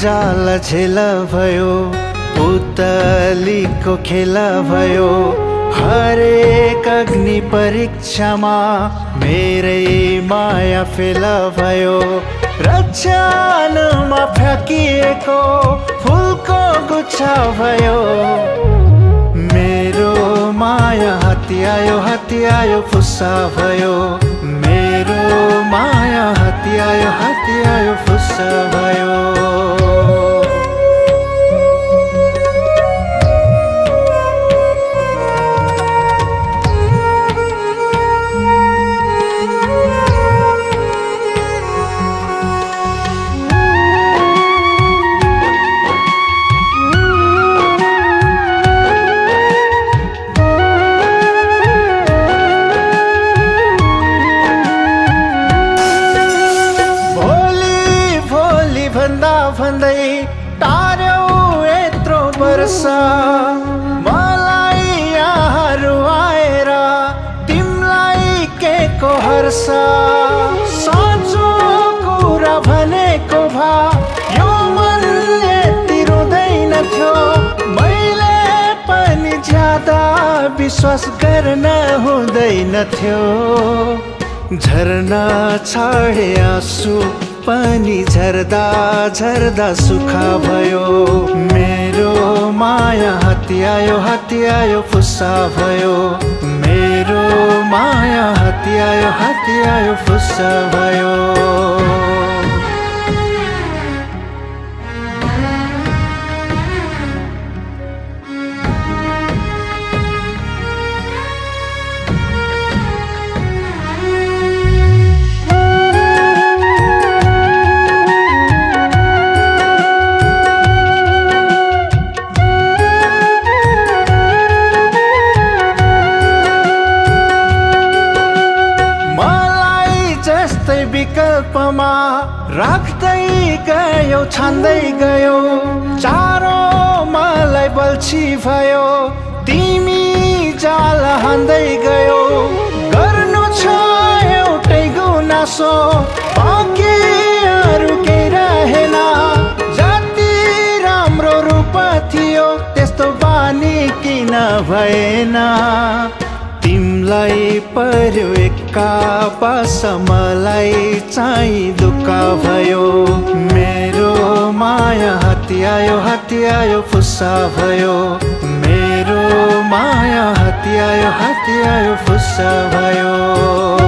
जाल झेल भयो, पुतलीको खेल भयो। हरेक अग्नि परीक्षामा मेरै माया फेल भयो। रक्षानुमा फ्याँकिएको फुलको गुच्छा भयो। मेरो माया हत्यायो फुस्सा भयो। मेरो माया हत्यायो फुस्सा भयो। भन्दै टार्यौ यत्रो वर्ष, मलाई यहाँ रुवाएर तिमलाई के को हर्ष। साँचो कुरा भनेको भए यो मन यति रुँदैन थियो। मैले पनि ज्यादा विश्वास गर्न हुँदैन थियो। झर्ना छाडे आँसु पनि झर्दा झर्दा सुखा भयो। मेरो माया हत्यायो फुस्सा भयो। मेरो माया हत्यायो फुस्सा भयो। विकल्पमा राख्दै गयो, छान्दै गयो। चारो मलाई बल्छी भयो, तिमी जाल हान्दै गयो। गर्नु छ एउटै गुनासो, बाँकी अरू केही रहेन। जति राम्रो रूप थियो त्यस्तो बानी किन भएन। तिमलाई पर्यो एक्का पास, मलाई चाहिँ दुःख भयो। मेरो माया हत्यायो फुस्सा भयो। मेरो माया हत्यायो फुस्सा भयो।